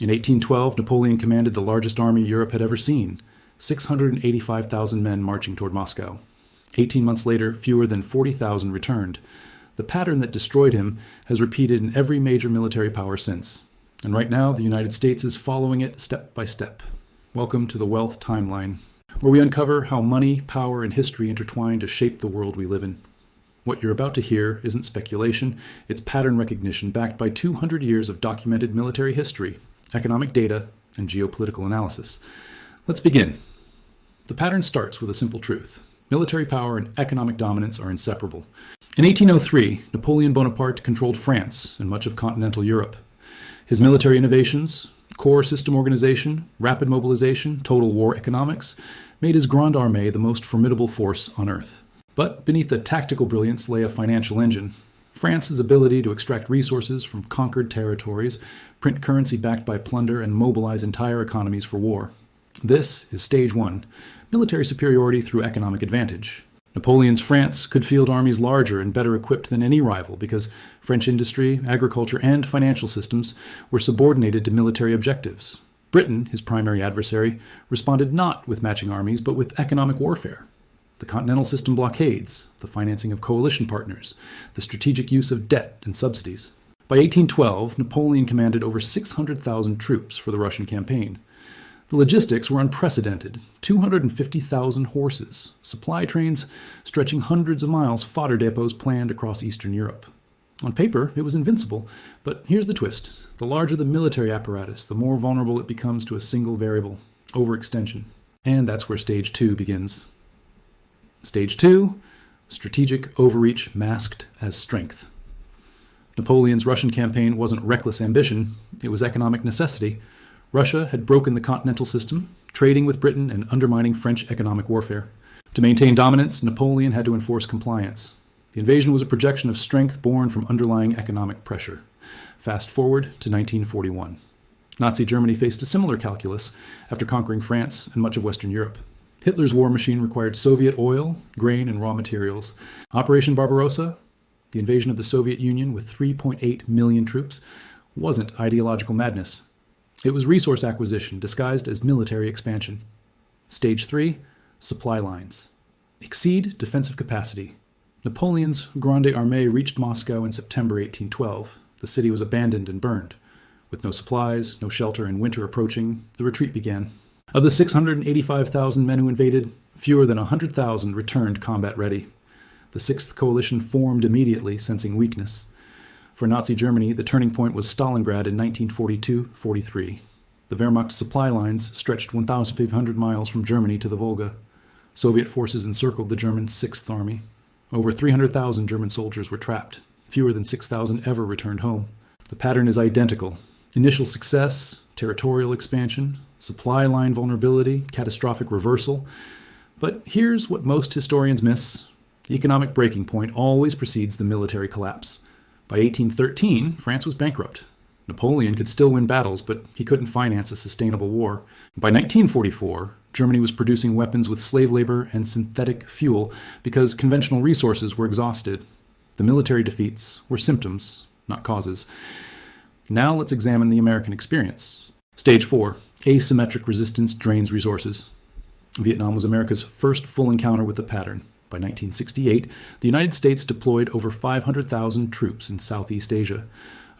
In 1812, Napoleon commanded the largest army Europe had ever seen, 685,000 men marching toward Moscow. 18 months later, fewer than 40,000 returned. The pattern that destroyed him has repeated in every major military power since. And right now, the United States is following it step by step. Welcome to the Wealth Timeline, where we uncover how money, power, and history intertwine to shape the world we live in. What you're about to hear isn't speculation, it's pattern recognition backed by 200 years of documented military history, economic data, and geopolitical analysis. Let's begin. The pattern starts with a simple truth. Military power and economic dominance are inseparable. In 1803, Napoleon Bonaparte controlled France and much of continental Europe. His military innovations, core system organization, rapid mobilization, total war economics, made his Grande Armée the most formidable force on earth. But beneath the tactical brilliance lay a financial engine. France's ability to extract resources from conquered territories, print currency backed by plunder, and mobilize entire economies for war. This is stage one, military superiority through economic advantage. Napoleon's France could field armies larger and better equipped than any rival because French industry, agriculture, and financial systems were subordinated to military objectives. Britain, his primary adversary, responded not with matching armies but with economic warfare. The continental system blockades, the financing of coalition partners, the strategic use of debt and subsidies. By 1812, Napoleon commanded over 600,000 troops for the Russian campaign. The logistics were unprecedented. 250,000 horses, supply trains stretching hundreds of miles, fodder depots planned across Eastern Europe. On paper, it was invincible, but here's the twist. The larger the military apparatus, the more vulnerable it becomes to a single variable, overextension. And that's where stage two begins. Stage two, strategic overreach masked as strength. Napoleon's Russian campaign wasn't reckless ambition, it was economic necessity. Russia had broken the continental system, trading with Britain and undermining French economic warfare. To maintain dominance, Napoleon had to enforce compliance. The invasion was a projection of strength born from underlying economic pressure. Fast forward to 1941. Nazi Germany faced a similar calculus after conquering France and much of Western Europe. Hitler's war machine required Soviet oil, grain, and raw materials. Operation Barbarossa, the invasion of the Soviet Union with 3.8 million troops, wasn't ideological madness. It was resource acquisition disguised as military expansion. Stage 3, supply lines. Exceed defensive capacity. Napoleon's Grande Armée reached Moscow in September 1812. The city was abandoned and burned. With no supplies, no shelter, and winter approaching, the retreat began. Of the 685,000 men who invaded, fewer than 100,000 returned combat ready. The Sixth Coalition formed immediately, sensing weakness. For Nazi Germany, the turning point was Stalingrad in 1942-43. The Wehrmacht supply lines stretched 1,500 miles from Germany to the Volga. Soviet forces encircled the German Sixth Army. Over 300,000 German soldiers were trapped. Fewer than 6,000 ever returned home. The pattern is identical. Initial success, territorial expansion, supply line vulnerability, catastrophic reversal. But here's what most historians miss. The economic breaking point always precedes the military collapse. By 1813, France was bankrupt. Napoleon could still win battles, but he couldn't finance a sustainable war. By 1944, Germany was producing weapons with slave labor and synthetic fuel because conventional resources were exhausted. The military defeats were symptoms, not causes. Now let's examine the American experience. Stage 4, asymmetric resistance drains resources. Vietnam was America's first full encounter with the pattern. By 1968, the United States deployed over 500,000 troops in Southeast Asia.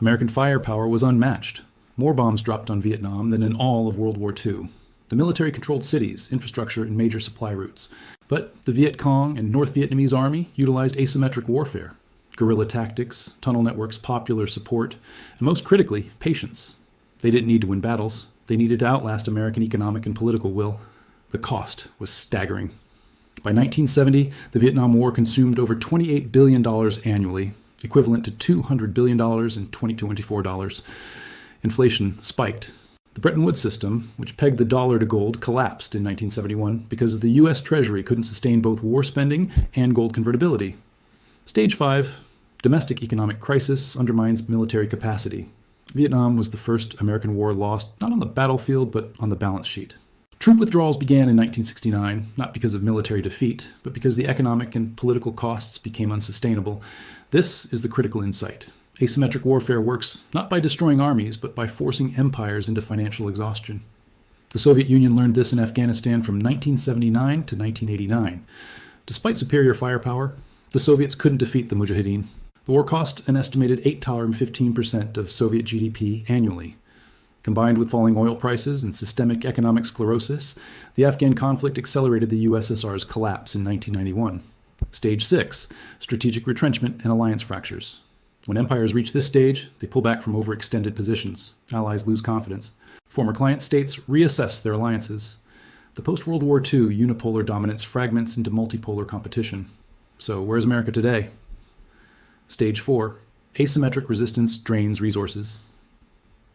American firepower was unmatched. More bombs dropped on Vietnam than in all of World War II. The military controlled cities, infrastructure, and major supply routes. But the Viet Cong and North Vietnamese Army utilized asymmetric warfare. Guerrilla tactics, tunnel networks, popular support, and most critically, patience. They didn't need to win battles. They needed to outlast American economic and political will. The cost was staggering. By 1970, the Vietnam War consumed over $28 billion annually, equivalent to $200 billion in 2024 dollars. Inflation spiked. The Bretton Woods system, which pegged the dollar to gold, collapsed in 1971 because the U.S. Treasury couldn't sustain both war spending and gold convertibility. Stage 5, domestic economic crisis undermines military capacity. Vietnam was the first American war lost not on the battlefield but on the balance sheet. Troop withdrawals began in 1969, not because of military defeat, but because the economic and political costs became unsustainable. This is the critical insight. Asymmetric warfare works not by destroying armies, but by forcing empires into financial exhaustion. The Soviet Union learned this in Afghanistan from 1979 to 1989. Despite superior firepower, the Soviets couldn't defeat the Mujahideen. The war cost an estimated $8.15% of Soviet GDP annually. Combined with falling oil prices and systemic economic sclerosis, the Afghan conflict accelerated the USSR's collapse in 1991. Stage 6, strategic retrenchment and alliance fractures. When empires reach this stage, they pull back from overextended positions. Allies lose confidence. Former client states reassess their alliances. The post-World War II unipolar dominance fragments into multipolar competition. So where's America today? Stage 4, asymmetric resistance drains resources.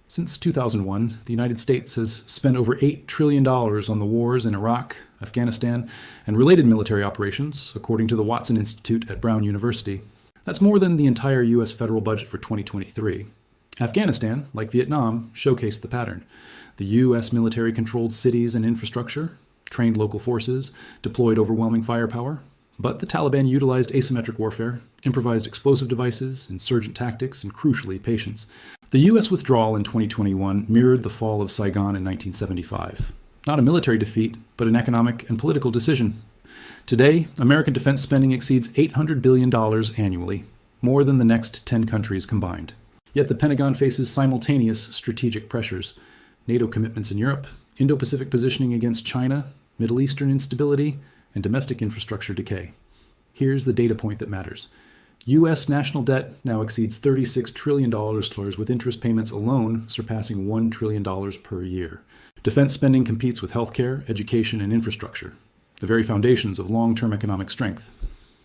Since 2001, the United States has spent over $8 trillion on the wars in Iraq, Afghanistan, and related military operations, according to the Watson Institute at Brown University. That's more than the entire U.S. federal budget for 2023. Afghanistan, like Vietnam, showcased the pattern. The U.S. military controlled cities and infrastructure, trained local forces, deployed overwhelming firepower. But the Taliban utilized asymmetric warfare, improvised explosive devices, insurgent tactics, and crucially, patience. The U.S. withdrawal in 2021 mirrored the fall of Saigon in 1975. Not a military defeat, but an economic and political decision. Today, American defense spending exceeds $800 billion annually, more than the next 10 countries combined. Yet the Pentagon faces simultaneous strategic pressures: NATO commitments in Europe, Indo-Pacific positioning against China, Middle Eastern instability, and domestic infrastructure decay. Here's the data point that matters. U.S. national debt now exceeds $36 trillion, with interest payments alone surpassing $1 trillion per year. Defense spending competes with healthcare, education, and infrastructure, the very foundations of long-term economic strength.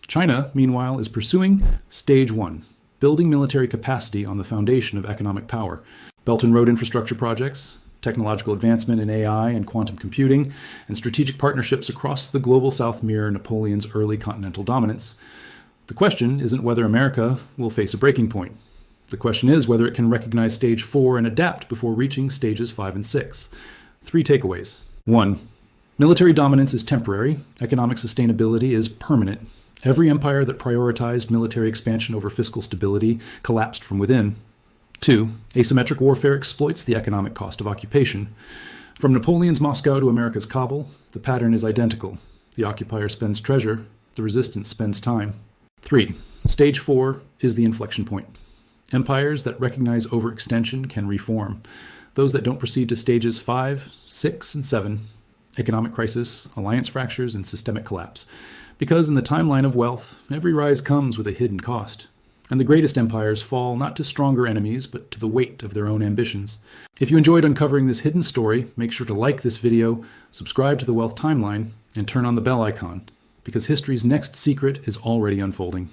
China, meanwhile, is pursuing Stage 1, building military capacity on the foundation of economic power. Belt and road infrastructure projects, technological advancement in AI and quantum computing, and strategic partnerships across the global South mirror Napoleon's early continental dominance. The question isn't whether America will face a breaking point. The question is whether it can recognize Stage 4 and adapt before reaching Stages 5 and 6. 3 takeaways. 1. Military dominance is temporary. Economic sustainability is permanent. Every empire that prioritized military expansion over fiscal stability collapsed from within. 2. Asymmetric warfare exploits the economic cost of occupation. From Napoleon's Moscow to America's Kabul, the pattern is identical. The occupier spends treasure, the resistance spends time. 3. Stage 4 is the inflection point. Empires that recognize overextension can reform. Those that don't proceed to stages 5, 6, and 7, economic crisis, alliance fractures, and systemic collapse. Because in the timeline of wealth, every rise comes with a hidden cost. And the greatest empires fall not to stronger enemies, but to the weight of their own ambitions. If you enjoyed uncovering this hidden story, make sure to like this video, subscribe to the Wealth Timeline, and turn on the bell icon, because history's next secret is already unfolding.